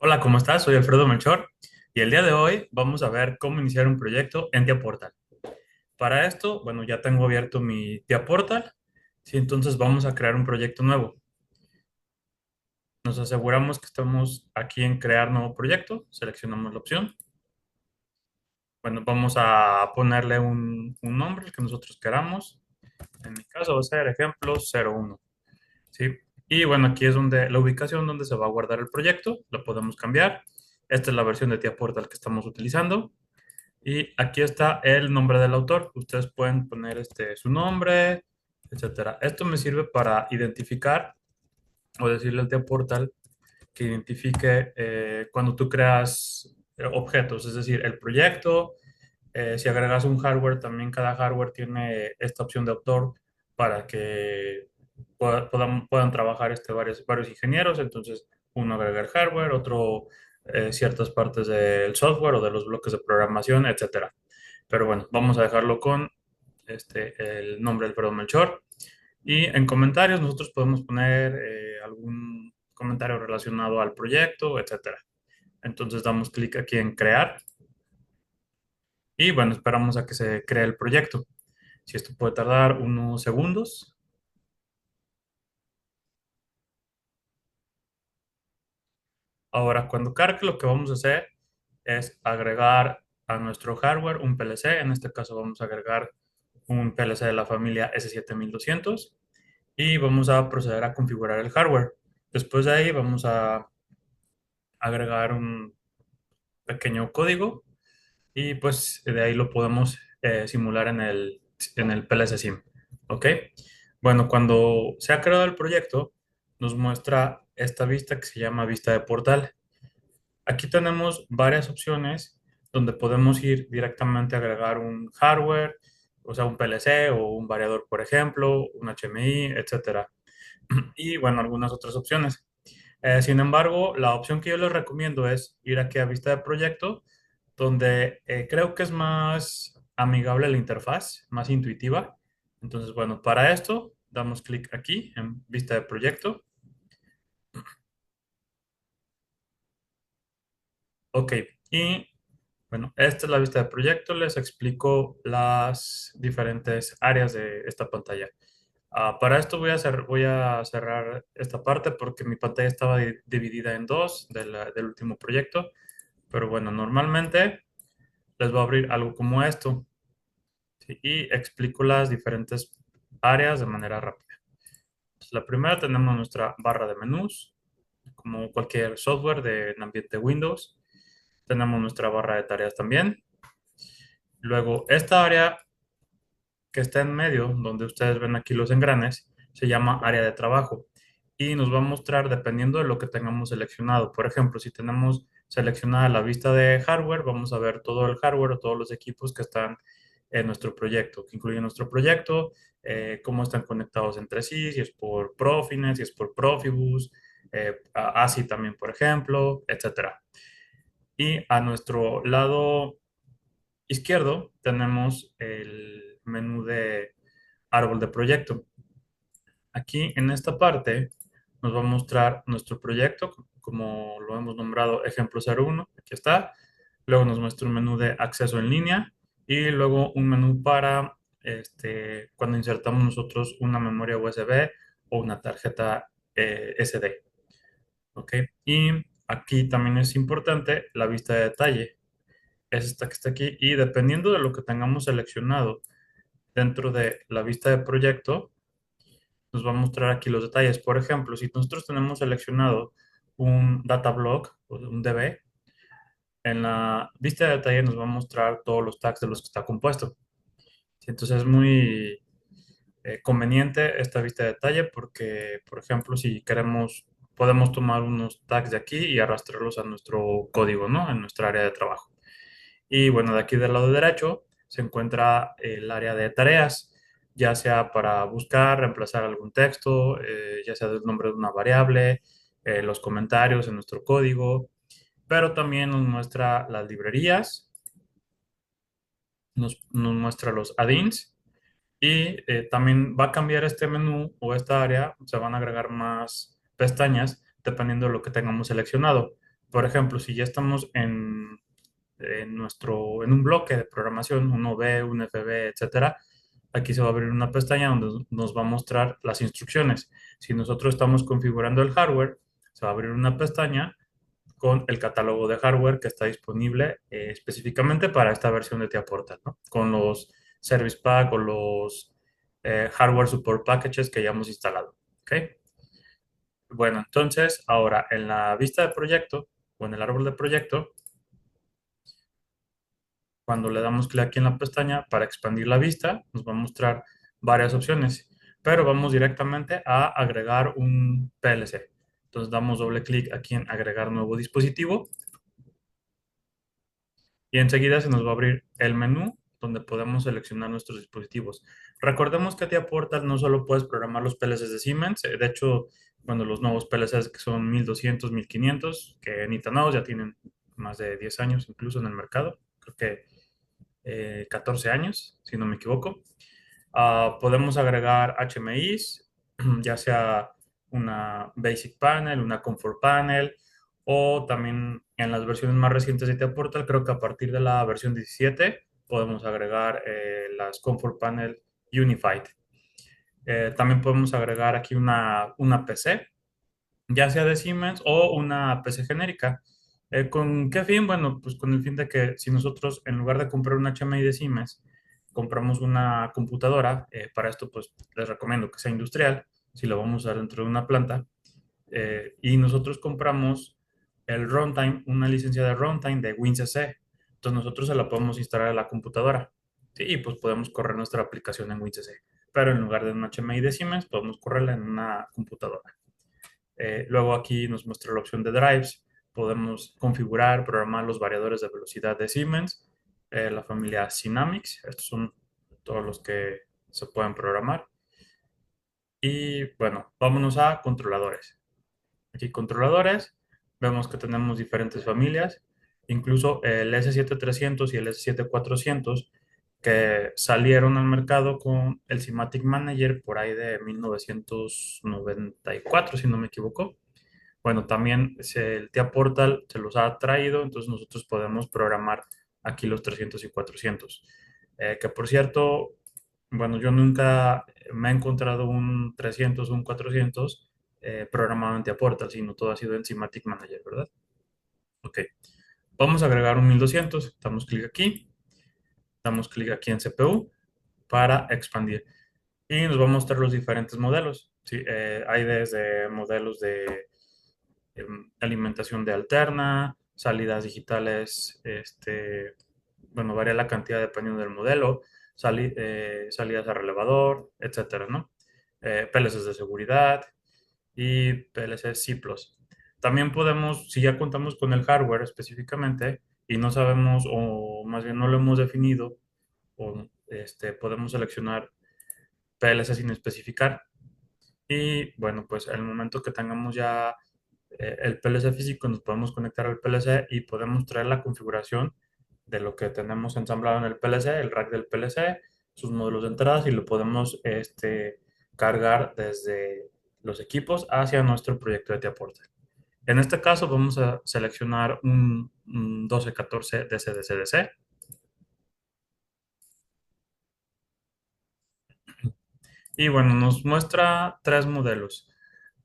Hola, ¿cómo estás? Soy Alfredo Melchor y el día de hoy vamos a ver cómo iniciar un proyecto en Tia Portal. Para esto, bueno, ya tengo abierto mi Tia Portal, sí, entonces vamos a crear un proyecto nuevo. Nos aseguramos que estamos aquí en crear nuevo proyecto, seleccionamos la opción. Bueno, vamos a ponerle un nombre, el que nosotros queramos. En mi caso va a ser ejemplo 01, ¿sí? Y bueno, aquí es donde la ubicación donde se va a guardar el proyecto, lo podemos cambiar. Esta es la versión de Tia Portal que estamos utilizando. Y aquí está el nombre del autor. Ustedes pueden poner su nombre, etcétera. Esto me sirve para identificar o decirle al Tia Portal que identifique cuando tú creas objetos, es decir, el proyecto. Si agregas un hardware, también cada hardware tiene esta opción de autor para que puedan trabajar varios ingenieros. Entonces, uno agrega el hardware, otro ciertas partes del software o de los bloques de programación, etcétera. Pero bueno, vamos a dejarlo con el nombre del Alfredo Melchor. Y en comentarios nosotros podemos poner algún comentario relacionado al proyecto, etcétera. Entonces damos clic aquí en crear y bueno, esperamos a que se cree el proyecto. Si esto puede tardar unos segundos. Ahora, cuando cargue, lo que vamos a hacer es agregar a nuestro hardware un PLC. En este caso vamos a agregar un PLC de la familia S7200 y vamos a proceder a configurar el hardware. Después de ahí vamos a agregar un pequeño código y pues de ahí lo podemos simular en el PLC Sim. ¿Ok? Bueno, cuando se ha creado el proyecto, nos muestra esta vista que se llama vista de portal. Aquí tenemos varias opciones donde podemos ir directamente a agregar un hardware, o sea, un PLC o un variador, por ejemplo, un HMI, etcétera. Y bueno, algunas otras opciones. Sin embargo, la opción que yo les recomiendo es ir aquí a vista de proyecto, donde creo que es más amigable la interfaz, más intuitiva. Entonces, bueno, para esto damos clic aquí en vista de proyecto. Ok, y bueno, esta es la vista de proyecto. Les explico las diferentes áreas de esta pantalla. Para esto voy a cerrar esta parte porque mi pantalla estaba dividida en dos del último proyecto. Pero bueno, normalmente les voy a abrir algo como esto, ¿sí? Y explico las diferentes áreas de manera rápida. Entonces, la primera tenemos nuestra barra de menús, como cualquier software en ambiente Windows. Tenemos nuestra barra de tareas también. Luego, esta área que está en medio, donde ustedes ven aquí los engranes, se llama área de trabajo y nos va a mostrar dependiendo de lo que tengamos seleccionado. Por ejemplo, si tenemos seleccionada la vista de hardware, vamos a ver todo el hardware o todos los equipos que están en nuestro proyecto, que incluye nuestro proyecto, cómo están conectados entre sí, si es por Profinet, si es por Profibus, ASI también, por ejemplo, etcétera. Y a nuestro lado izquierdo tenemos el menú de árbol de proyecto. Aquí en esta parte nos va a mostrar nuestro proyecto, como lo hemos nombrado ejemplo 01, aquí está. Luego nos muestra un menú de acceso en línea y luego un menú para cuando insertamos nosotros una memoria USB o una tarjeta SD. ¿Ok? Y aquí también es importante la vista de detalle. Es esta que está aquí y dependiendo de lo que tengamos seleccionado dentro de la vista de proyecto, nos va a mostrar aquí los detalles. Por ejemplo, si nosotros tenemos seleccionado un data block o un DB, en la vista de detalle nos va a mostrar todos los tags de los que está compuesto. Sí, entonces es muy conveniente esta vista de detalle porque, por ejemplo, si queremos, podemos tomar unos tags de aquí y arrastrarlos a nuestro código, ¿no? En nuestra área de trabajo. Y bueno, de aquí del lado derecho se encuentra el área de tareas, ya sea para buscar, reemplazar algún texto, ya sea el nombre de una variable, los comentarios en nuestro código, pero también nos muestra las librerías, nos muestra los add-ins y también va a cambiar este menú o esta área, se van a agregar más pestañas dependiendo de lo que tengamos seleccionado. Por ejemplo, si ya estamos en un bloque de programación, un OB, un FB, etcétera, aquí se va a abrir una pestaña donde nos va a mostrar las instrucciones. Si nosotros estamos configurando el hardware, se va a abrir una pestaña con el catálogo de hardware que está disponible específicamente para esta versión de TIA Portal, ¿no? Con los Service Pack o los Hardware Support Packages que ya hemos instalado. ¿Ok? Bueno, entonces ahora en la vista de proyecto o en el árbol de proyecto, cuando le damos clic aquí en la pestaña para expandir la vista, nos va a mostrar varias opciones, pero vamos directamente a agregar un PLC. Entonces damos doble clic aquí en agregar nuevo dispositivo y enseguida se nos va a abrir el menú donde podemos seleccionar nuestros dispositivos. Recordemos que TIA Portal no solo puedes programar los PLCs de Siemens, de hecho, bueno, los nuevos PLCs que son 1200, 1500, que ni tan nuevos, ya tienen más de 10 años incluso en el mercado, creo que 14 años, si no me equivoco. Podemos agregar HMIs, ya sea una Basic Panel, una Comfort Panel, o también en las versiones más recientes de TIA Portal, creo que a partir de la versión 17 podemos agregar las Comfort Panel Unified. También podemos agregar aquí una PC, ya sea de Siemens o una PC genérica. ¿Con qué fin? Bueno, pues con el fin de que si nosotros en lugar de comprar un HMI de Siemens, compramos una computadora, para esto pues les recomiendo que sea industrial, si lo vamos a usar dentro de una planta, y nosotros compramos el runtime, una licencia de runtime de WinCC. Entonces nosotros se la podemos instalar a la computadora. Sí, y pues podemos correr nuestra aplicación en WinCC. Pero en lugar de un HMI de Siemens, podemos correrla en una computadora. Luego aquí nos muestra la opción de drives. Podemos configurar, programar los variadores de velocidad de Siemens, la familia Synamics. Estos son todos los que se pueden programar. Y bueno, vámonos a controladores. Aquí controladores, vemos que tenemos diferentes familias, incluso el S7300 y el S7400 que salieron al mercado con el Simatic Manager por ahí de 1994, si no me equivoco. Bueno, también el TIA Portal se los ha traído, entonces nosotros podemos programar aquí los 300 y 400. Que por cierto, bueno, yo nunca me he encontrado un 300 o un 400 programado en TIA Portal, sino todo ha sido en Semantic Manager, ¿verdad? Ok, vamos a agregar un 1200, damos clic aquí, damos clic aquí en CPU para expandir y nos va a mostrar los diferentes modelos. Sí, hay desde modelos de alimentación de alterna, salidas digitales, bueno, varía la cantidad dependiendo del modelo, salidas a relevador, etcétera, ¿no? PLCs de seguridad y PLCs C++. También podemos, si ya contamos con el hardware específicamente y no sabemos, o más bien no lo hemos definido, o, podemos seleccionar PLC sin especificar. Y bueno, pues al momento que tengamos ya el PLC físico, nos podemos conectar al PLC y podemos traer la configuración de lo que tenemos ensamblado en el PLC, el rack del PLC, sus módulos de entradas y lo podemos cargar desde los equipos hacia nuestro proyecto de TIA-Portal. En este caso vamos a seleccionar un 1214 DCDCDC y bueno, nos muestra tres modelos.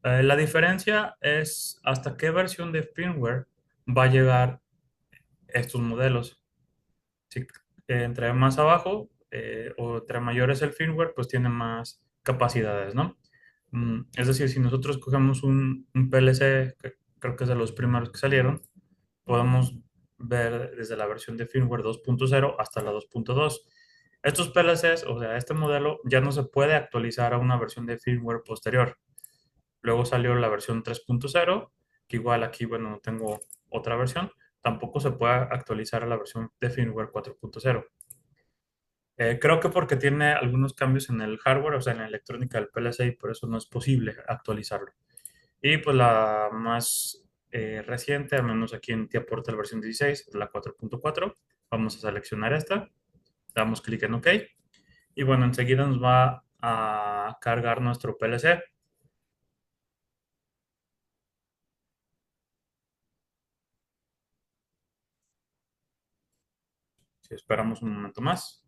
La diferencia es hasta qué versión de firmware va a llegar estos modelos. Si, entre más abajo o entre mayor es el firmware, pues tiene más capacidades, ¿no? Es decir, si nosotros cogemos un PLC, que creo que es de los primeros que salieron, podemos ver desde la versión de firmware 2.0 hasta la 2.2. Estos PLCs, o sea, este modelo ya no se puede actualizar a una versión de firmware posterior. Luego salió la versión 3.0, que igual aquí, bueno, no tengo otra versión. Tampoco se puede actualizar a la versión de firmware 4.0. Creo que porque tiene algunos cambios en el hardware, o sea, en la electrónica del PLC, y por eso no es posible actualizarlo. Y pues la más reciente, al menos aquí en TIA Portal versión 16, la 4.4. Vamos a seleccionar esta, damos clic en OK, y bueno, enseguida nos va a cargar nuestro PLC. Si esperamos un momento más.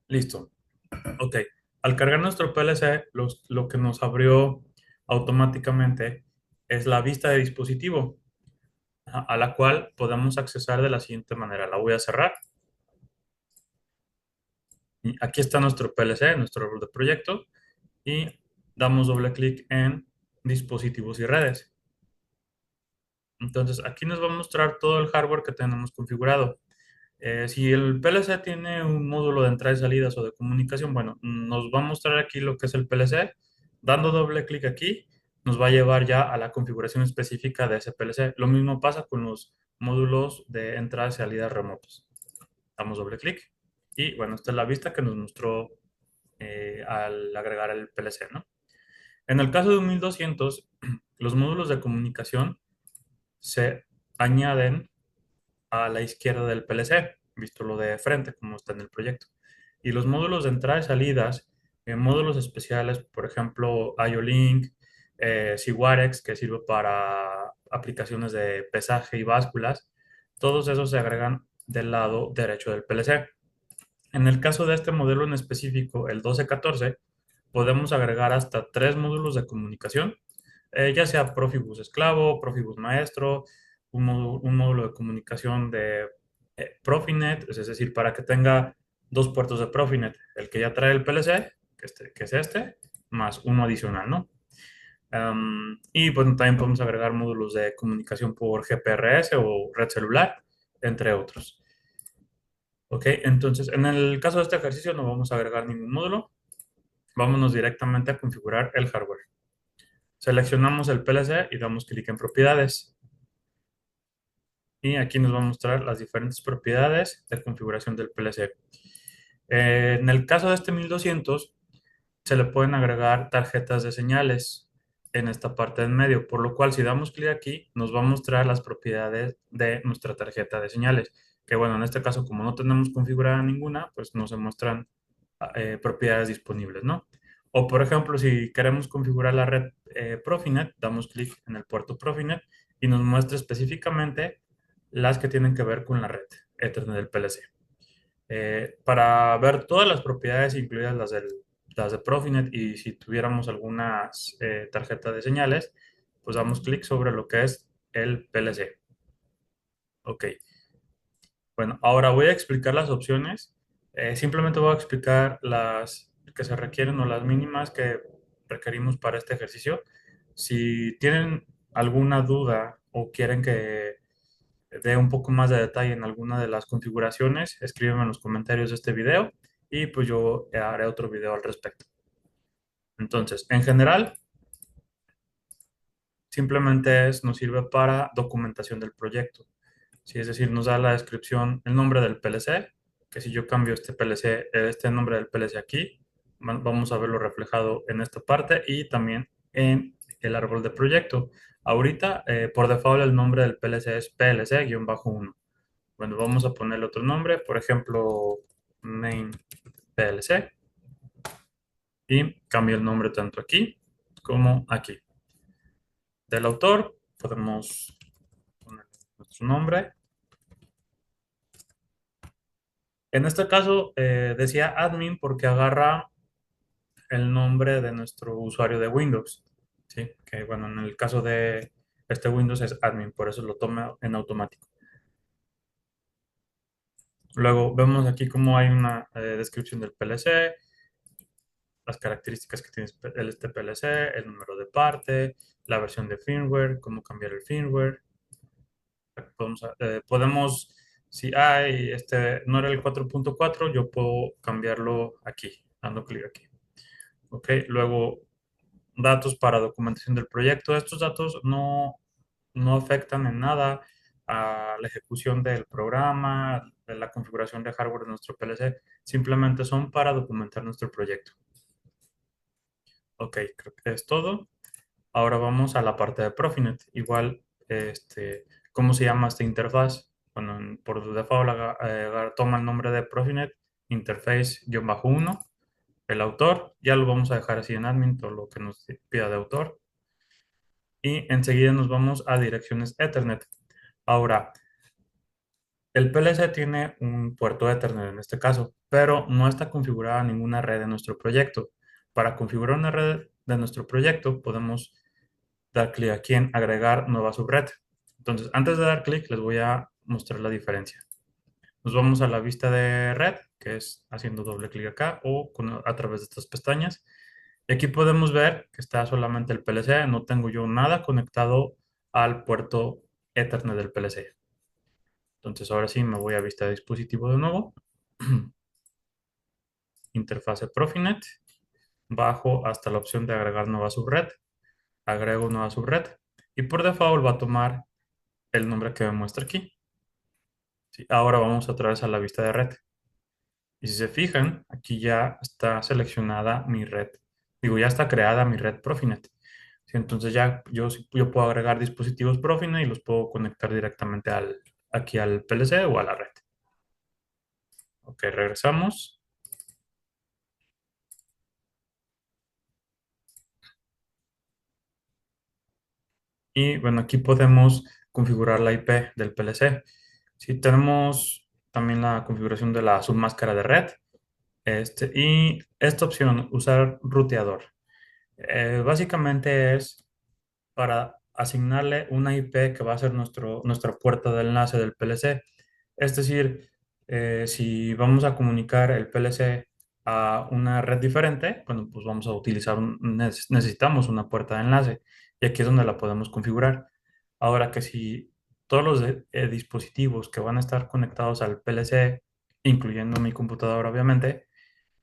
Listo. Ok. Al cargar nuestro PLC, lo que nos abrió automáticamente es la vista de dispositivo, a la cual podemos accesar de la siguiente manera. La voy a cerrar. Y aquí está nuestro PLC, nuestro árbol de proyecto, y damos doble clic en dispositivos y redes. Entonces, aquí nos va a mostrar todo el hardware que tenemos configurado. Si el PLC tiene un módulo de entrada y salidas o de comunicación, bueno, nos va a mostrar aquí lo que es el PLC. Dando doble clic aquí, nos va a llevar ya a la configuración específica de ese PLC. Lo mismo pasa con los módulos de entrada y salida remotos. Damos doble clic y bueno, esta es la vista que nos mostró al agregar el PLC, ¿no? En el caso de un 1200, los módulos de comunicación se añaden a la izquierda del PLC, visto lo de frente, como está en el proyecto. Y los módulos de entrada y salidas, módulos especiales, por ejemplo, IO-Link, Ciguarex, que sirve para aplicaciones de pesaje y básculas, todos esos se agregan del lado derecho del PLC. En el caso de este modelo en específico, el 1214, podemos agregar hasta tres módulos de comunicación, ya sea Profibus esclavo, Profibus maestro, un módulo de comunicación de Profinet, es decir, para que tenga dos puertos de Profinet, el que ya trae el PLC, que es este, más uno adicional, ¿no? Y pues también podemos agregar módulos de comunicación por GPRS o red celular, entre otros. Ok, entonces en el caso de este ejercicio no vamos a agregar ningún módulo, vámonos directamente a configurar el hardware. Seleccionamos el PLC y damos clic en propiedades. Y aquí nos va a mostrar las diferentes propiedades de configuración del PLC. En el caso de este 1200, se le pueden agregar tarjetas de señales en esta parte en medio, por lo cual si damos clic aquí, nos va a mostrar las propiedades de nuestra tarjeta de señales, que bueno, en este caso como no tenemos configurada ninguna, pues no se muestran propiedades disponibles, ¿no? O por ejemplo, si queremos configurar la red Profinet, damos clic en el puerto Profinet y nos muestra específicamente las que tienen que ver con la red Ethernet del PLC. Para ver todas las propiedades, incluidas las de Profinet, y si tuviéramos algunas tarjetas de señales, pues damos clic sobre lo que es el PLC. Ok, bueno, ahora voy a explicar las opciones. Simplemente voy a explicar las que se requieren o las mínimas que requerimos para este ejercicio. Si tienen alguna duda o quieren que dé un poco más de detalle en alguna de las configuraciones, escríbeme en los comentarios de este video y pues yo haré otro video al respecto. Entonces, en general, simplemente nos sirve para documentación del proyecto. Sí, es decir, nos da la descripción, el nombre del PLC, que si yo cambio este PLC, este nombre del PLC aquí, vamos a verlo reflejado en esta parte y también en el árbol de proyecto. Ahorita, por default, el nombre del PLC es PLC-1. Bueno, vamos a ponerle otro nombre, por ejemplo, main PLC, y cambio el nombre tanto aquí como aquí. Del autor podemos poner nuestro nombre. En este caso decía admin porque agarra el nombre de nuestro usuario de Windows, ¿sí? Que bueno, en el caso de este Windows es admin, por eso lo toma en automático. Luego vemos aquí cómo hay una descripción del PLC, las características que tiene este PLC, el número de parte, la versión de firmware, cómo cambiar el firmware. Podemos, si hay, no era el 4.4, yo puedo cambiarlo aquí, dando clic aquí. Ok, luego datos para documentación del proyecto. Estos datos no afectan en nada a la ejecución del programa, de la configuración de hardware de nuestro PLC, simplemente son para documentar nuestro proyecto. Ok, creo que es todo. Ahora vamos a la parte de Profinet. Igual, ¿cómo se llama esta interfaz? Bueno, por default toma el nombre de Profinet, interface-1, el autor. Ya lo vamos a dejar así en admin, todo lo que nos pida de autor. Y enseguida nos vamos a direcciones Ethernet. Ahora, el PLC tiene un puerto Ethernet en este caso, pero no está configurada ninguna red de nuestro proyecto. Para configurar una red de nuestro proyecto, podemos dar clic aquí en agregar nueva subred. Entonces, antes de dar clic, les voy a mostrar la diferencia. Nos vamos a la vista de red, que es haciendo doble clic acá o a través de estas pestañas. Y aquí podemos ver que está solamente el PLC, no tengo yo nada conectado al puerto Ethernet del PLC. Entonces ahora sí me voy a vista de dispositivo de nuevo, interfase Profinet, bajo hasta la opción de agregar nueva subred, agrego nueva subred y por default va a tomar el nombre que me muestra aquí. ¿Sí? Ahora vamos otra vez a la vista de red. Y si se fijan, aquí ya está seleccionada mi red. Digo, ya está creada mi red Profinet. Sí, entonces ya yo puedo agregar dispositivos Profinet y los puedo conectar directamente aquí al PLC o a la red. Ok, regresamos. Y bueno, aquí podemos configurar la IP del PLC. Si tenemos también la configuración de la submáscara de red. Y esta opción, usar ruteador. Básicamente es para asignarle una IP que va a ser nuestra puerta de enlace del PLC. Es decir, si vamos a comunicar el PLC a una red diferente, bueno, pues vamos a utilizar, necesitamos una puerta de enlace y aquí es donde la podemos configurar. Ahora que si todos los dispositivos que van a estar conectados al PLC, incluyendo mi computadora obviamente,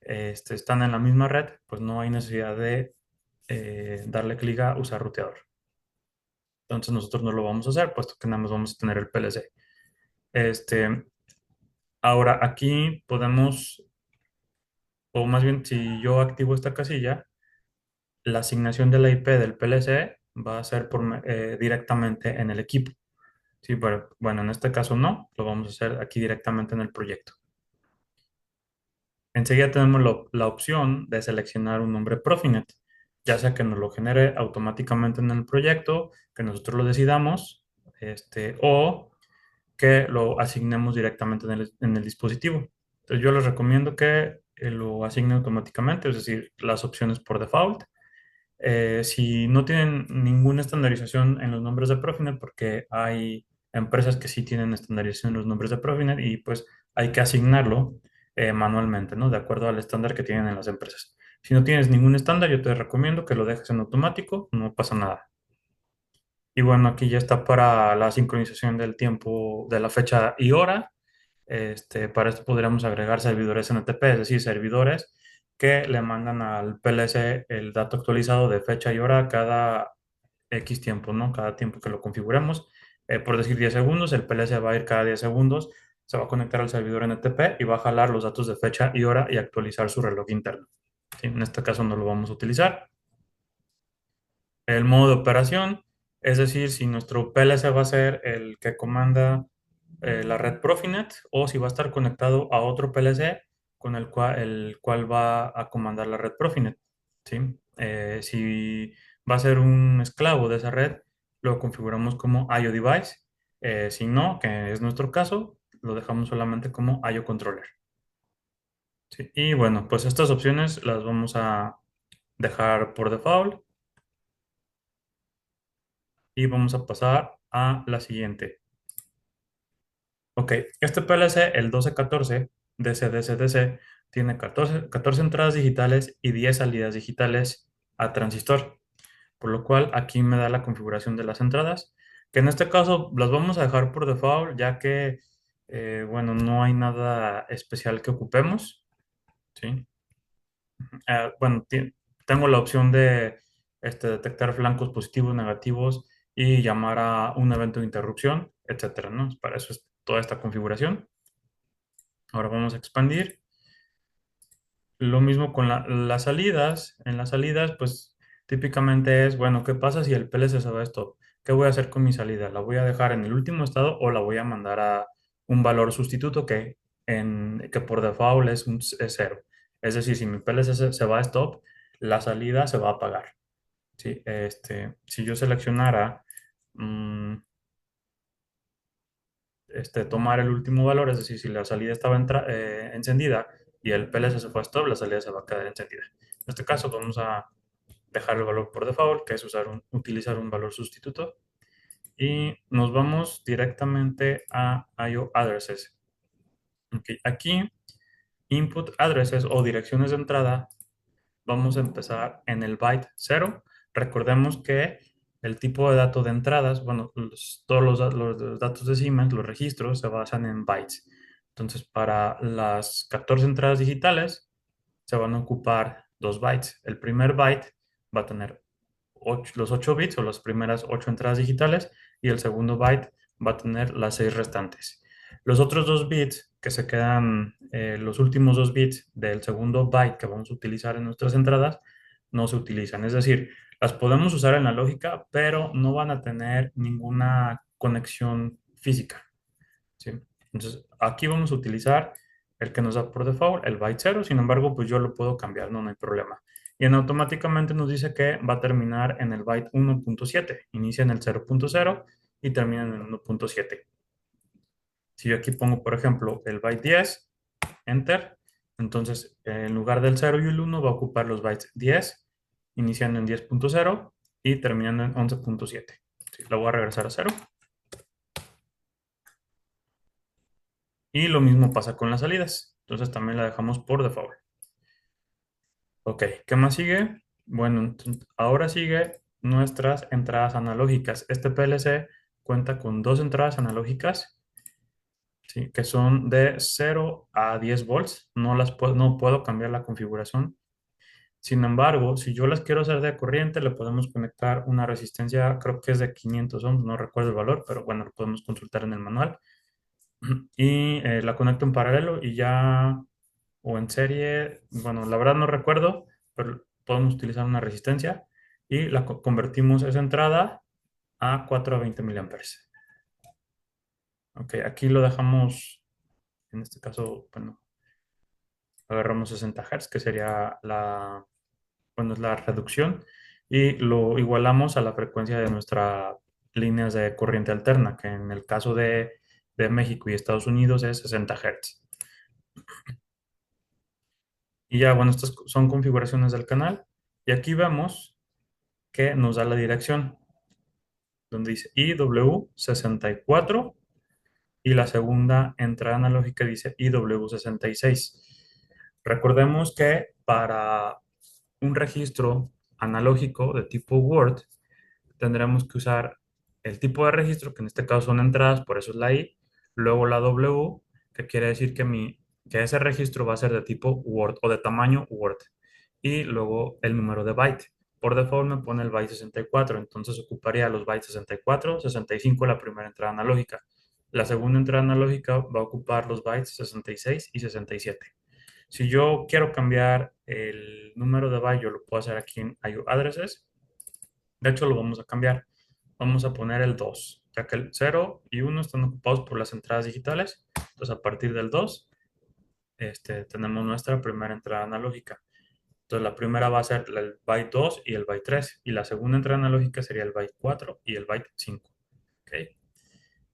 están en la misma red, pues no hay necesidad de darle clic a usar ruteador. Entonces nosotros no lo vamos a hacer, puesto que nada más vamos a tener el PLC. Este, ahora aquí podemos, o más bien si yo activo esta casilla, la asignación de la IP del PLC va a ser directamente en el equipo. Sí, pero bueno, en este caso no, lo vamos a hacer aquí directamente en el proyecto. Enseguida tenemos la opción de seleccionar un nombre Profinet, ya sea que nos lo genere automáticamente en el proyecto, que nosotros lo decidamos, o que lo asignemos directamente en el dispositivo. Entonces yo les recomiendo que lo asigne automáticamente, es decir, las opciones por default. Si no tienen ninguna estandarización en los nombres de Profinet, porque hay empresas que sí tienen estandarización en los nombres de Profinet y pues hay que asignarlo manualmente, ¿no? De acuerdo al estándar que tienen en las empresas. Si no tienes ningún estándar, yo te recomiendo que lo dejes en automático, no pasa nada. Y bueno, aquí ya está para la sincronización del tiempo de la fecha y hora. Para esto podríamos agregar servidores NTP, es decir, servidores que le mandan al PLC el dato actualizado de fecha y hora cada X tiempo, ¿no? Cada tiempo que lo configuremos. Por decir 10 segundos, el PLC va a ir cada 10 segundos, se va a conectar al servidor NTP y va a jalar los datos de fecha y hora y actualizar su reloj interno. ¿Sí? En este caso no lo vamos a utilizar. El modo de operación, es decir, si nuestro PLC va a ser el que comanda la red Profinet o si va a estar conectado a otro PLC con el cual va a comandar la red Profinet. ¿Sí? Si va a ser un esclavo de esa red, lo configuramos como IO device. Si no, que es nuestro caso, lo dejamos solamente como IO controller. ¿Sí? Y bueno, pues estas opciones las vamos a dejar por default y vamos a pasar a la siguiente. Ok, este PLC, el 1214 DC-DC-DC, tiene 14 entradas digitales y 10 salidas digitales a transistor, por lo cual aquí me da la configuración de las entradas, que en este caso las vamos a dejar por default, ya que, bueno, no hay nada especial que ocupemos, ¿sí? Bueno, tengo la opción de detectar flancos positivos, negativos y llamar a un evento de interrupción, etcétera, ¿no? Para eso es toda esta configuración. Ahora vamos a expandir. Lo mismo con las salidas. En las salidas, pues típicamente es, bueno, ¿qué pasa si el PLC se va a stop? ¿Qué voy a hacer con mi salida? ¿La voy a dejar en el último estado o la voy a mandar a un valor sustituto que por default es cero? Es decir, si mi PLC se va a stop, la salida se va a apagar. ¿Sí? Si yo seleccionara, mm, tomar el último valor, es decir, si la salida estaba encendida y el PLC se fue a stop, la salida se va a quedar encendida. En este caso vamos a dejar el valor por default, que es utilizar un valor sustituto, y nos vamos directamente a IO addresses. Okay, aquí, input addresses o direcciones de entrada, vamos a empezar en el byte 0. Recordemos que el tipo de dato de entradas, bueno, todos los datos de Siemens, los registros, se basan en bytes. Entonces, para las 14 entradas digitales, se van a ocupar 2 bytes. El primer byte va a tener los 8 bits o las primeras 8 entradas digitales y el segundo byte va a tener las 6 restantes. Los otros 2 bits que se quedan, los últimos 2 bits del segundo byte que vamos a utilizar en nuestras entradas, no se utilizan. Es decir, las podemos usar en la lógica, pero no van a tener ninguna conexión física. ¿Sí? Entonces, aquí vamos a utilizar el que nos da por default, el byte 0. Sin embargo, pues yo lo puedo cambiar, no hay problema. Y en automáticamente nos dice que va a terminar en el byte 1.7. Inicia en el 0.0 y termina en el 1.7. Si yo aquí pongo, por ejemplo, el byte 10, enter, entonces en lugar del 0 y el 1 va a ocupar los bytes 10, iniciando en 10.0 y terminando en 11.7. Sí, lo voy a regresar a 0. Y lo mismo pasa con las salidas. Entonces también la dejamos por default. Ok, ¿qué más sigue? Bueno, ahora sigue nuestras entradas analógicas. Este PLC cuenta con dos entradas analógicas, ¿sí? Que son de 0 a 10 volts. No puedo cambiar la configuración. Sin embargo, si yo las quiero hacer de corriente, le podemos conectar una resistencia, creo que es de 500 ohms, no recuerdo el valor, pero bueno, lo podemos consultar en el manual. Y la conecto en paralelo y ya, o en serie, bueno, la verdad no recuerdo, pero podemos utilizar una resistencia y convertimos esa entrada a 420 miliamperes. Ok, aquí lo dejamos, en este caso, bueno, agarramos 60 Hz, que sería bueno, es la reducción, y lo igualamos a la frecuencia de nuestras líneas de corriente alterna, que en el caso de México y Estados Unidos es 60 Hz. Y ya, bueno, estas son configuraciones del canal. Y aquí vemos que nos da la dirección, donde dice IW64 y la segunda entrada analógica dice IW66. Recordemos que para un registro analógico de tipo Word, tendremos que usar el tipo de registro, que en este caso son entradas, por eso es la I, luego la W, que quiere decir que ese registro va a ser de tipo Word o de tamaño Word, y luego el número de byte. Por default me pone el byte 64, entonces ocuparía los bytes 64, 65 la primera entrada analógica. La segunda entrada analógica va a ocupar los bytes 66 y 67. Si yo quiero cambiar el número de byte, yo lo puedo hacer aquí en IO addresses. De hecho, lo vamos a cambiar. Vamos a poner el 2, ya que el 0 y 1 están ocupados por las entradas digitales. Entonces, a partir del 2, tenemos nuestra primera entrada analógica. Entonces, la primera va a ser el byte 2 y el byte 3. Y la segunda entrada analógica sería el byte 4 y el byte 5. ¿Ok?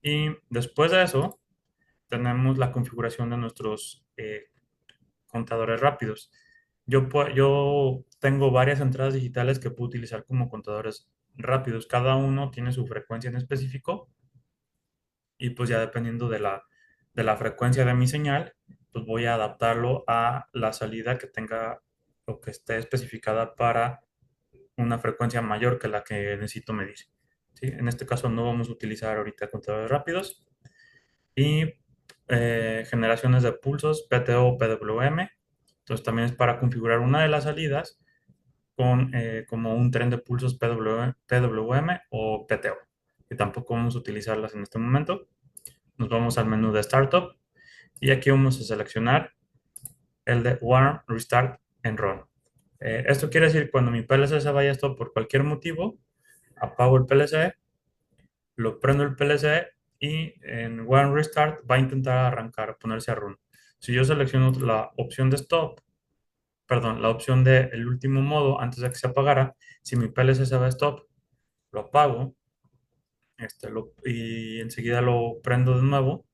Y después de eso, tenemos la configuración de nuestros contadores rápidos. Yo tengo varias entradas digitales que puedo utilizar como contadores rápidos. Cada uno tiene su frecuencia en específico y pues ya dependiendo de la frecuencia de mi señal, pues voy a adaptarlo a la salida que tenga o que esté especificada para una frecuencia mayor que la que necesito medir. ¿Sí? En este caso no vamos a utilizar ahorita contadores rápidos y generaciones de pulsos PTO o PWM. Entonces también es para configurar una de las salidas como un tren de pulsos PWM o PTO, que tampoco vamos a utilizarlas en este momento. Nos vamos al menú de Startup y aquí vamos a seleccionar el de Warm, Restart and Run. Esto quiere decir cuando mi PLC se vaya a stop por cualquier motivo, apago el PLC, lo prendo el PLC y en Warm Restart va a intentar arrancar, ponerse a run. Si yo selecciono la opción de stop, perdón, la opción de el último modo antes de que se apagara, si mi PLC se va a stop, lo apago y enseguida lo prendo de nuevo,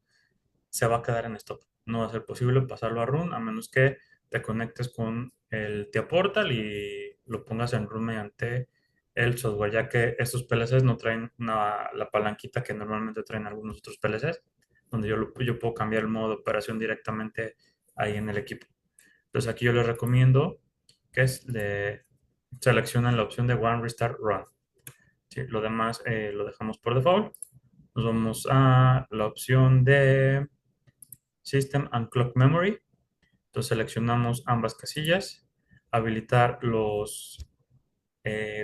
se va a quedar en stop. No va a ser posible pasarlo a run a menos que te conectes con el TIA Portal y lo pongas en run mediante el software, ya que estos PLCs no traen la palanquita que normalmente traen algunos otros PLCs, donde yo puedo cambiar el modo de operación directamente ahí en el equipo. Entonces aquí yo les recomiendo que seleccionen la opción de One Restart Run. Sí, lo demás lo dejamos por default. Nos vamos a la opción de System and Clock Memory. Entonces seleccionamos ambas casillas, habilitar los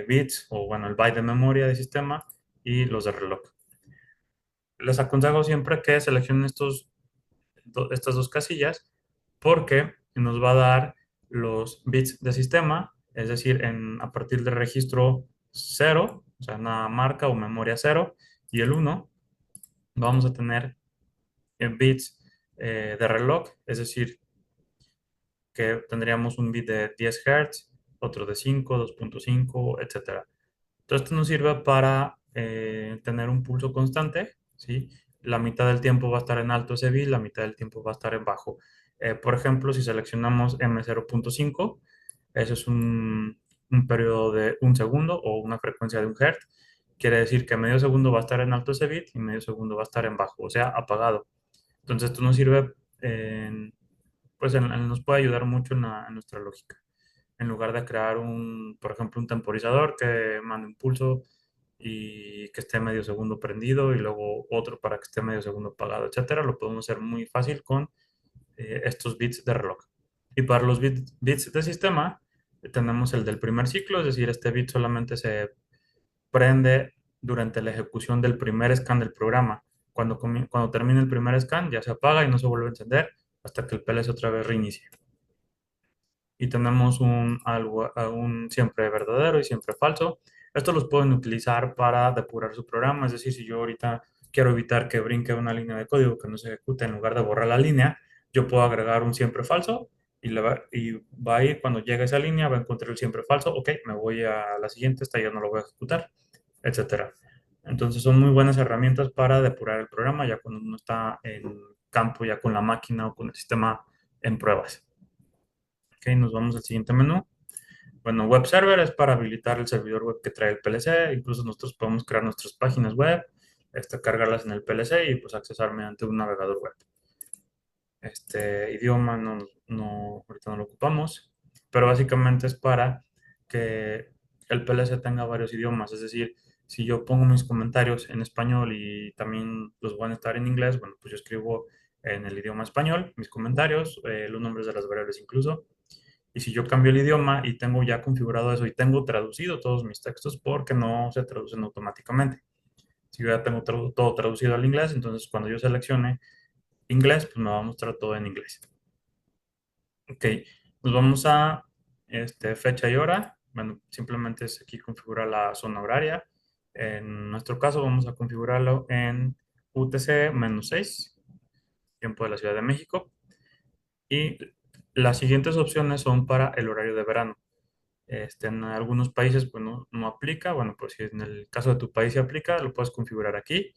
bits o bueno, el byte de memoria del sistema y los de reloj. Les aconsejo siempre que seleccionen estas dos casillas porque nos va a dar los bits de sistema, es decir, a partir del registro 0, o sea, una marca o memoria 0 y el 1, vamos a tener en bits de reloj, es decir, que tendríamos un bit de 10 Hz, otro de 5, 2.5, etcétera. Todo esto nos sirve para tener un pulso constante, ¿sí? La mitad del tiempo va a estar en alto ese bit, la mitad del tiempo va a estar en bajo. Por ejemplo, si seleccionamos M0.5, eso es un periodo de un segundo o una frecuencia de un hertz. Quiere decir que medio segundo va a estar en alto ese bit y medio segundo va a estar en bajo, o sea, apagado. Entonces, esto nos sirve, nos puede ayudar mucho en nuestra lógica. En lugar de crear por ejemplo, un temporizador que mande un pulso y que esté medio segundo prendido y luego otro para que esté medio segundo apagado, etcétera, lo podemos hacer muy fácil con estos bits de reloj. Y para los bits de sistema, tenemos el del primer ciclo, es decir, este bit solamente se prende durante la ejecución del primer scan del programa. Cuando termine el primer scan, ya se apaga y no se vuelve a encender hasta que el PLC otra vez reinicie. Y tenemos un siempre verdadero y siempre falso. Estos los pueden utilizar para depurar su programa, es decir, si yo ahorita quiero evitar que brinque una línea de código que no se ejecute, en lugar de borrar la línea, yo puedo agregar un siempre falso y va a ir cuando llegue a esa línea, va a encontrar el siempre falso, ok, me voy a la siguiente, esta ya no lo voy a ejecutar, etcétera. Entonces son muy buenas herramientas para depurar el programa ya cuando uno está en campo, ya con la máquina o con el sistema en pruebas. Ok, nos vamos al siguiente menú. Bueno, web server es para habilitar el servidor web que trae el PLC. Incluso nosotros podemos crear nuestras páginas web, cargarlas en el PLC y pues accesar mediante un navegador web. Este idioma ahorita no lo ocupamos, pero básicamente es para que el PLC tenga varios idiomas. Es decir, si yo pongo mis comentarios en español y también los van a estar en inglés, bueno, pues yo escribo en el idioma español mis comentarios, los nombres de las variables incluso. Y si yo cambio el idioma y tengo ya configurado eso y tengo traducido todos mis textos, porque no se traducen automáticamente. Si yo ya tengo todo traducido al inglés, entonces cuando yo seleccione inglés, pues me va a mostrar todo en inglés. Ok, nos vamos a fecha y hora. Bueno, simplemente es aquí configurar la zona horaria. En nuestro caso vamos a configurarlo en UTC-6, tiempo de la Ciudad de México. Y las siguientes opciones son para el horario de verano. En algunos países pues no aplica. Bueno, pues si en el caso de tu país se aplica, lo puedes configurar aquí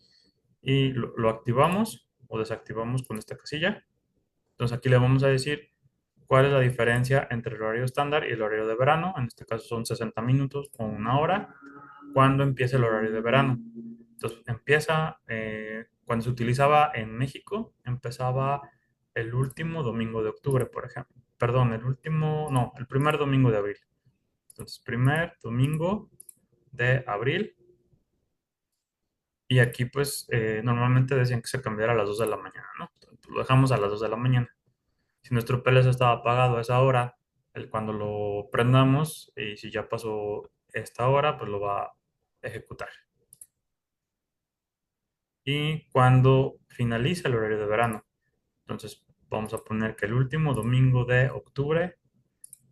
y lo activamos o desactivamos con esta casilla. Entonces aquí le vamos a decir cuál es la diferencia entre el horario estándar y el horario de verano. En este caso son 60 minutos o una hora. Cuando empieza el horario de verano. Entonces empieza, cuando se utilizaba en México, empezaba el último domingo de octubre, por ejemplo. Perdón, el primer domingo de abril. Entonces, primer domingo de abril. Y aquí, pues, normalmente decían que se cambiara a las 2 de la mañana, ¿no? Entonces, lo dejamos a las 2 de la mañana. Si nuestro PLC estaba apagado a esa hora, cuando lo prendamos, y si ya pasó esta hora, pues lo va a ejecutar. Y cuando finaliza el horario de verano, entonces vamos a poner que el último domingo de octubre,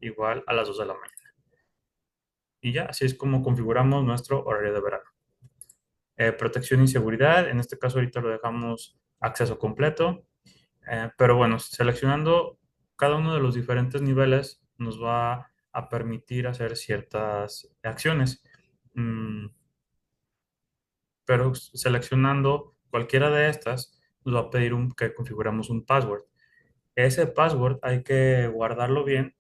igual a las 2 de la mañana. Y ya, así es como configuramos nuestro horario de verano. Protección y seguridad. En este caso ahorita lo dejamos acceso completo. Pero bueno, seleccionando cada uno de los diferentes niveles nos va a permitir hacer ciertas acciones. Mm, pero seleccionando cualquiera de estas nos va a pedir que configuramos un password. Ese password hay que guardarlo bien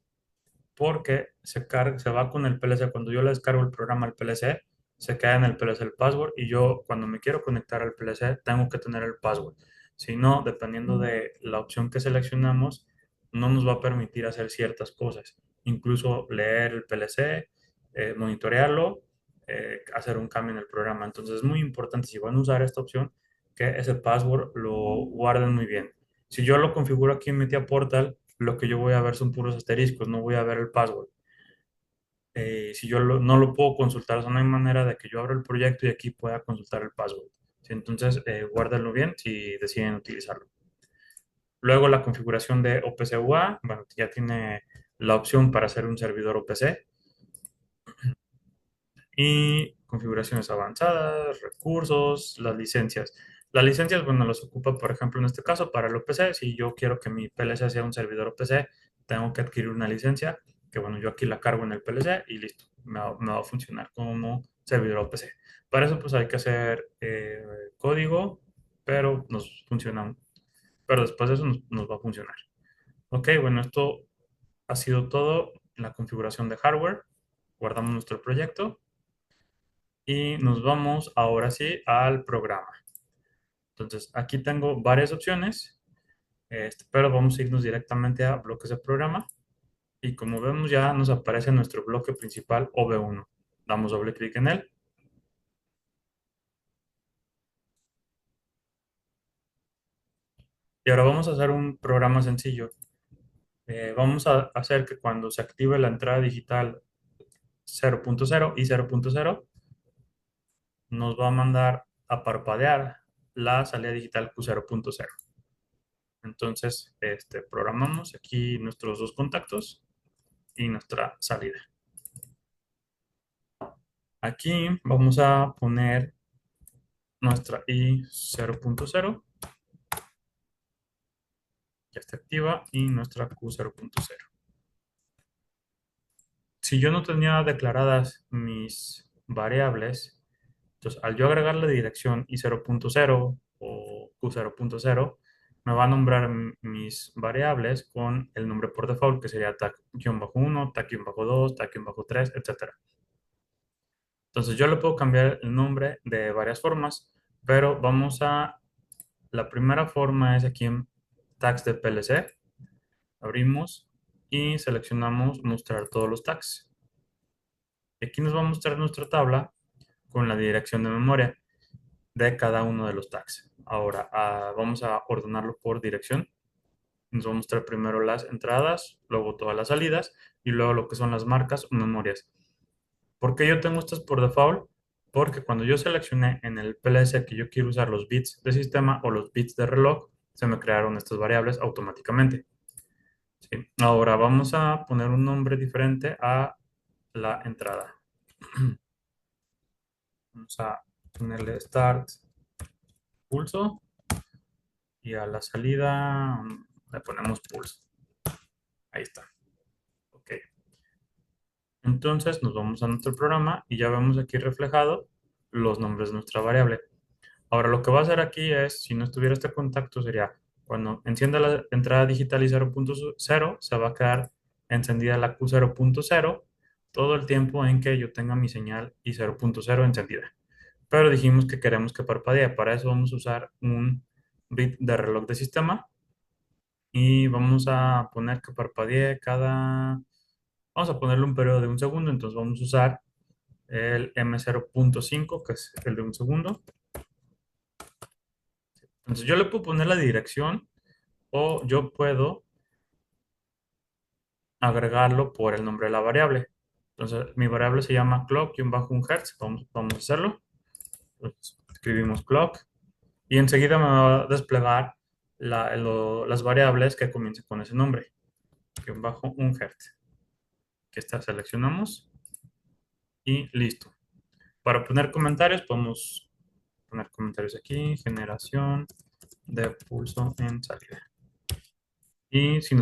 porque se va con el PLC. Cuando yo le descargo el programa al PLC, se queda en el PLC el password y yo cuando me quiero conectar al PLC tengo que tener el password. Si no, dependiendo de la opción que seleccionamos, no nos va a permitir hacer ciertas cosas, incluso leer el PLC, monitorearlo, hacer un cambio en el programa. Entonces es muy importante si van a usar esta opción que ese password lo guarden muy bien. Si yo lo configuro aquí en Media Portal, lo que yo voy a ver son puros asteriscos, no voy a ver el password. Si yo no lo puedo consultar, o sea, no hay manera de que yo abra el proyecto y aquí pueda consultar el password. ¿Sí? Entonces, guárdenlo bien si deciden utilizarlo. Luego, la configuración de OPC UA, bueno, ya tiene la opción para hacer un servidor OPC y configuraciones avanzadas, recursos, las licencias. Las licencias, bueno, las ocupa, por ejemplo, en este caso para el OPC. Si yo quiero que mi PLC sea un servidor OPC, tengo que adquirir una licencia, que bueno, yo aquí la cargo en el PLC y listo, me va a funcionar como servidor OPC. Para eso, pues hay que hacer código, pero nos funciona, pero después de eso nos va a funcionar. Ok, bueno, esto ha sido todo en la configuración de hardware. Guardamos nuestro proyecto y nos vamos ahora sí al programa. Entonces, aquí tengo varias opciones, pero vamos a irnos directamente a bloques de programa y como vemos ya nos aparece nuestro bloque principal OV1. Damos doble clic en él y ahora vamos a hacer un programa sencillo. Vamos a hacer que cuando se active la entrada digital 0.0 y 0.0 nos va a mandar a parpadear la salida digital Q0.0. Entonces, programamos aquí nuestros dos contactos y nuestra salida. Aquí vamos a poner nuestra I 0.0, ya está activa, y nuestra Q 0.0. Si yo no tenía declaradas mis variables, entonces al yo agregar la dirección I 0.0 o Q 0.0, me va a nombrar mis variables con el nombre por default, que sería tag-1, tag-2, tag-3, etc. Entonces yo le puedo cambiar el nombre de varias formas, pero la primera forma es aquí en tags de PLC, abrimos y seleccionamos mostrar todos los tags. Aquí nos va a mostrar nuestra tabla con la dirección de memoria de cada uno de los tags. Ahora vamos a ordenarlo por dirección. Nos va a mostrar primero las entradas, luego todas las salidas y luego lo que son las marcas o memorias. ¿Por qué yo tengo estas por default? Porque cuando yo seleccioné en el PLC que yo quiero usar los bits de sistema o los bits de reloj, se me crearon estas variables automáticamente. ¿Sí? Ahora vamos a poner un nombre diferente a la entrada. Vamos a ponerle start pulso y a la salida le ponemos pulso. Ahí está. Ok. Entonces nos vamos a nuestro programa y ya vemos aquí reflejado los nombres de nuestra variable. Ahora lo que va a hacer aquí es, si no estuviera este contacto, sería cuando encienda la entrada digital y 0.0, se va a quedar encendida la Q 0.0 todo el tiempo en que yo tenga mi señal y 0.0 encendida. Pero dijimos que queremos que parpadee. Para eso vamos a usar un bit de reloj de sistema y vamos a poner que parpadee vamos a ponerle un periodo de un segundo. Entonces vamos a usar el M0.5, que es el de un segundo. Entonces yo le puedo poner la dirección o yo puedo agregarlo por el nombre de la variable. Entonces mi variable se llama clock-1 Hz. Vamos a hacerlo. Entonces, escribimos clock y enseguida me va a desplegar las variables que comiencen con ese nombre, -1 Hz. Que está, seleccionamos y listo. Para poner comentarios podemos poner comentarios aquí, generación de pulso en salida. Y si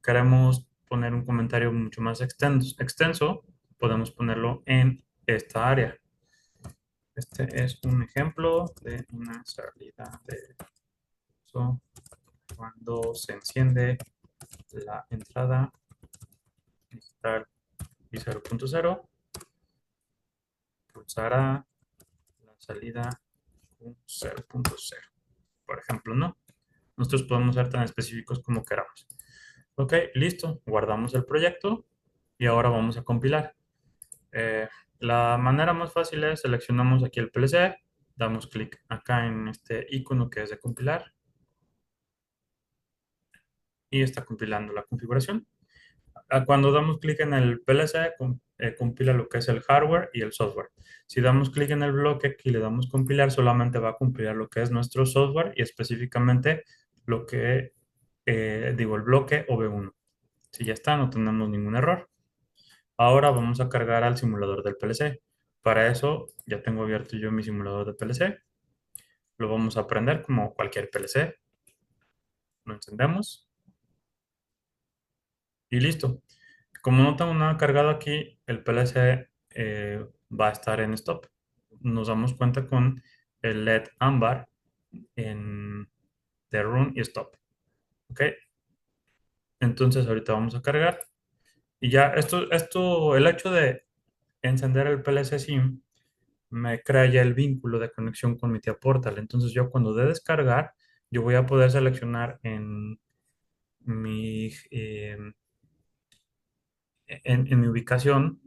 queremos poner un comentario mucho más extenso, podemos ponerlo en esta área. Este es un ejemplo de una salida de So, cuando se enciende la entrada digital y 0.0, pulsará la salida 0.0, por ejemplo, ¿no? Nosotros podemos ser tan específicos como queramos. Ok, listo. Guardamos el proyecto y ahora vamos a compilar. Eh, la manera más fácil es seleccionamos aquí el PLC, damos clic acá en este icono que es de compilar y está compilando la configuración. Cuando damos clic en el PLC, compila lo que es el hardware y el software. Si damos clic en el bloque aquí y le damos compilar, solamente va a compilar lo que es nuestro software y específicamente lo que, el bloque OV1. Si ya está, no tenemos ningún error. Ahora vamos a cargar al simulador del PLC. Para eso ya tengo abierto yo mi simulador de PLC. Lo vamos a prender como cualquier PLC. Lo encendemos y listo. Como no tengo nada cargado aquí, el PLC va a estar en stop. Nos damos cuenta con el LED ámbar en de run y stop. ¿Ok? Entonces ahorita vamos a cargar. Y ya el hecho de encender el PLC SIM me crea ya el vínculo de conexión con mi tía Portal. Entonces yo cuando de descargar, yo voy a poder seleccionar en mi, en mi ubicación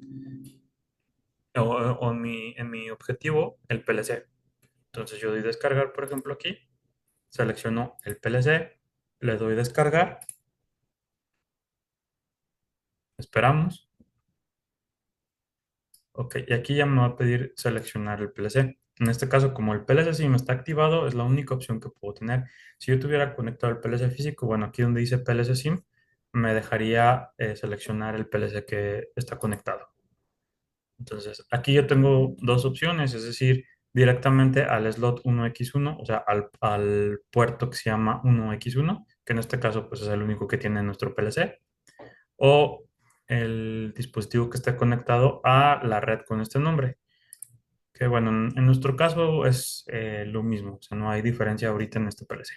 o en mi objetivo el PLC. Entonces yo doy descargar, por ejemplo, aquí, selecciono el PLC, le doy descargar, esperamos, ok, y aquí ya me va a pedir seleccionar el PLC. En este caso, como el PLC SIM está activado, es la única opción que puedo tener. Si yo tuviera conectado el PLC físico, bueno, aquí donde dice PLC SIM, me dejaría seleccionar el PLC que está conectado. Entonces, aquí yo tengo dos opciones, es decir, directamente al slot 1x1, o sea, al puerto que se llama 1x1, que en este caso pues es el único que tiene nuestro PLC, o el dispositivo que está conectado a la red con este nombre, que bueno, en nuestro caso es lo mismo, o sea, no hay diferencia ahorita en este PLC.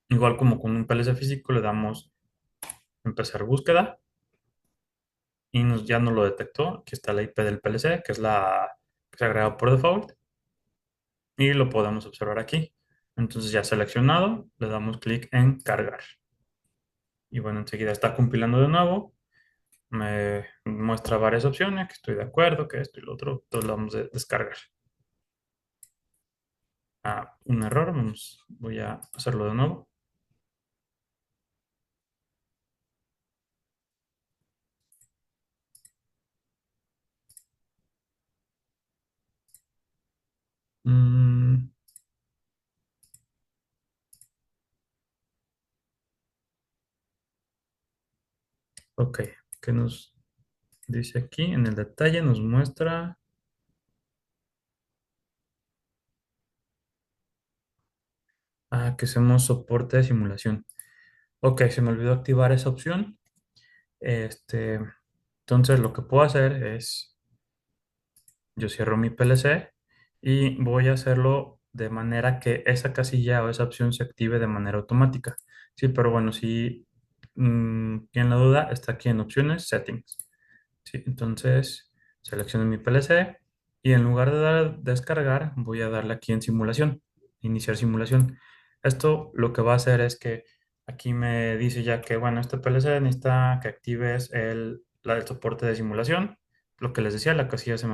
Igual como con un PLC físico, le damos empezar búsqueda y ya nos lo detectó. Aquí está la IP del PLC, que es la que se ha agregado por default. Y lo podemos observar aquí. Entonces ya seleccionado, le damos clic en cargar. Y bueno, enseguida está compilando de nuevo. Me muestra varias opciones, que estoy de acuerdo, que esto y lo otro. Entonces lo vamos a descargar. Un error, voy a hacerlo de nuevo. Mm, ok, ¿qué nos dice aquí? En el detalle nos muestra que hacemos soporte de simulación. Ok, se me olvidó activar esa opción. Este, entonces lo que puedo hacer es yo cierro mi PLC y voy a hacerlo de manera que esa casilla o esa opción se active de manera automática. Sí, pero bueno, si tienen la duda, está aquí en opciones, settings. Sí, entonces selecciono mi PLC y en lugar de dar descargar, voy a darle aquí en simulación, iniciar simulación. Esto lo que va a hacer es que aquí me dice ya que, bueno, este PLC necesita que actives el soporte de simulación. Lo que les decía, la casilla se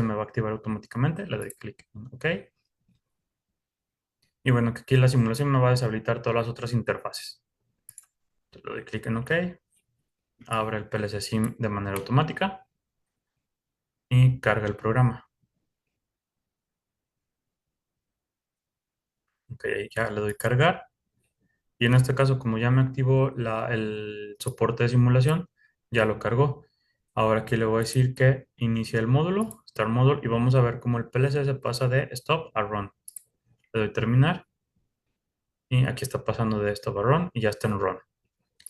me va a activar automáticamente. Le doy clic en OK. Y bueno, que aquí la simulación me va a deshabilitar todas las otras interfaces. Le doy clic en OK. Abre el PLC SIM de manera automática y carga el programa. Ok, ya le doy cargar. Y en este caso, como ya me activó el soporte de simulación, ya lo cargó. Ahora aquí le voy a decir que inicie el módulo, Start Module, y vamos a ver cómo el PLC se pasa de Stop a Run. Le doy terminar y aquí está pasando de Stop a Run y ya está en Run.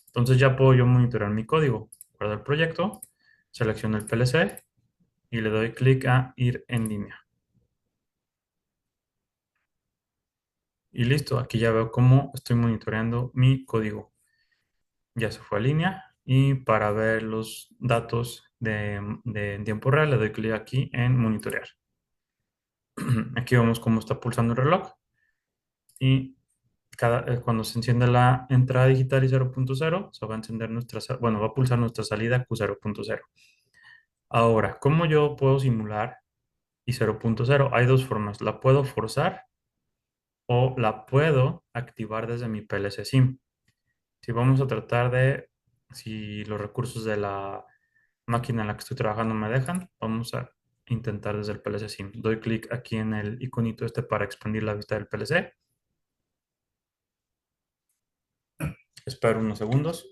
Entonces ya puedo yo monitorear mi código. Guardo el proyecto, selecciono el PLC y le doy clic a ir en línea. Y listo, aquí ya veo cómo estoy monitoreando mi código. Ya se fue a línea y para ver los datos en tiempo real le doy clic aquí en monitorear. Aquí vemos cómo está pulsando el reloj y cuando se enciende la entrada digital y 0.0 se va a encender bueno, va a pulsar nuestra salida Q0.0. Ahora, ¿cómo yo puedo simular y 0.0? Hay dos formas. La puedo forzar o la puedo activar desde mi PLC SIM. Si vamos a tratar de, si los recursos de la máquina en la que estoy trabajando me dejan, vamos a intentar desde el PLC SIM. Doy clic aquí en el iconito este para expandir la vista del PLC. Espero unos segundos.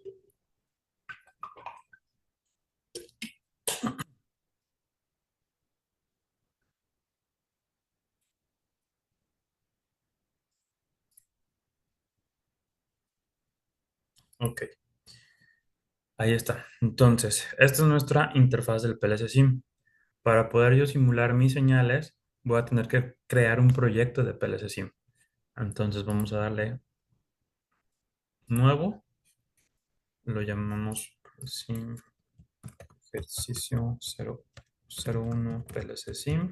Ok, ahí está. Entonces, esta es nuestra interfaz del PLC SIM. Para poder yo simular mis señales, voy a tener que crear un proyecto de PLC SIM. Entonces vamos a darle nuevo, lo llamamos SIM ejercicio 001 PLC SIM.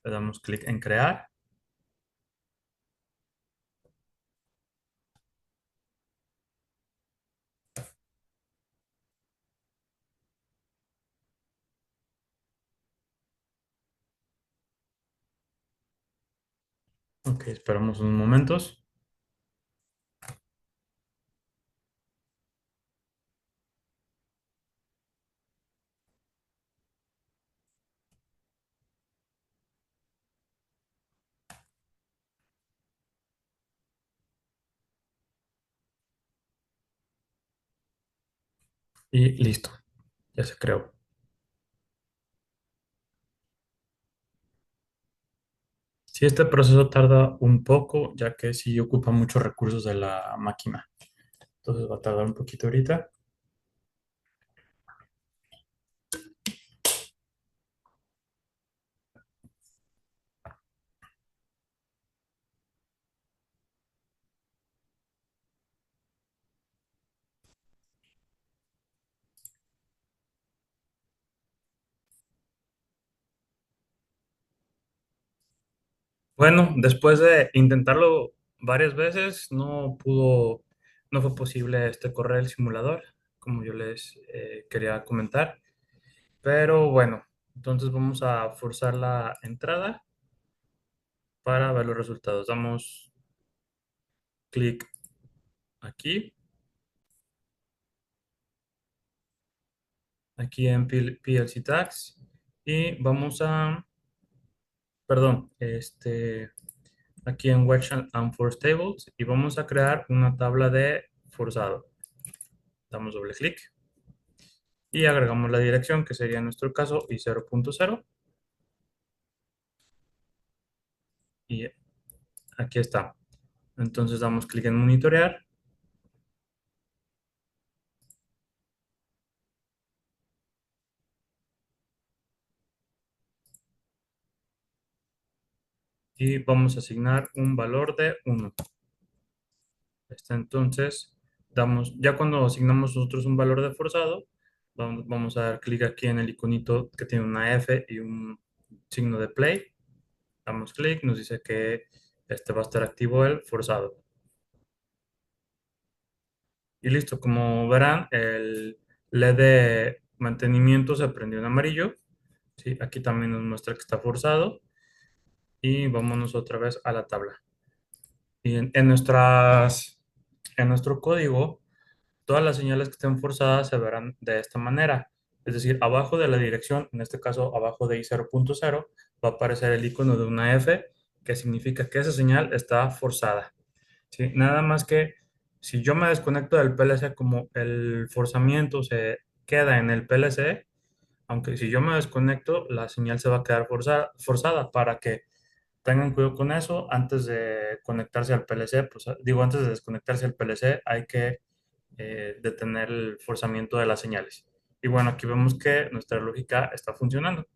Le damos clic en crear. Ok, esperamos unos momentos. Y listo, ya se creó. Si este proceso tarda un poco, ya que sí ocupa muchos recursos de la máquina. Entonces va a tardar un poquito ahorita. Bueno, después de intentarlo varias veces, no fue posible correr el simulador, como yo les quería comentar. Pero bueno, entonces vamos a forzar la entrada para ver los resultados. Damos clic aquí, aquí en PLC Tags y vamos a, perdón, aquí en Watch and Force Tables y vamos a crear una tabla de forzado. Damos doble clic y agregamos la dirección que sería en nuestro caso y 0.0 y aquí está. Entonces damos clic en monitorear y vamos a asignar un valor de 1. Entonces, ya cuando asignamos nosotros un valor de forzado, vamos a dar clic aquí en el iconito que tiene una F y un signo de play. Damos clic, nos dice que va a estar activo el forzado. Y listo, como verán, el LED de mantenimiento se prendió en amarillo. ¿Sí? Aquí también nos muestra que está forzado. Y vámonos otra vez a la tabla. Y en nuestro código, todas las señales que estén forzadas se verán de esta manera. Es decir, abajo de la dirección, en este caso abajo de I0.0, va a aparecer el icono de una F, que significa que esa señal está forzada. ¿Sí? Nada más que si yo me desconecto del PLC, como el forzamiento se queda en el PLC, aunque si yo me desconecto, la señal se va a quedar forzada para que tengan cuidado con eso. Antes de conectarse al PLC, pues digo, antes de desconectarse al PLC, hay que detener el forzamiento de las señales. Y bueno, aquí vemos que nuestra lógica está funcionando.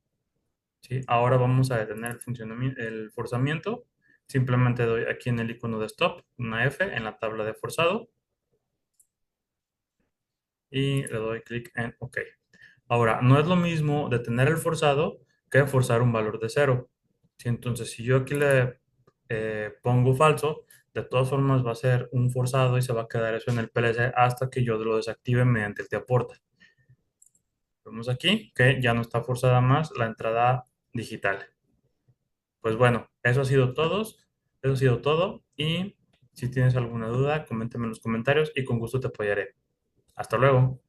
¿Sí? Ahora vamos a detener el forzamiento Simplemente doy aquí en el icono de stop, una F en la tabla de forzado y le doy clic en OK. Ahora, no es lo mismo detener el forzado que forzar un valor de cero. Si entonces, si yo aquí le pongo falso, de todas formas va a ser un forzado y se va a quedar eso en el PLC hasta que yo lo desactive mediante el te aporta. Vemos aquí que ya no está forzada más la entrada digital. Pues bueno, eso ha sido todo y si tienes alguna duda, coméntame en los comentarios y con gusto te apoyaré. Hasta luego.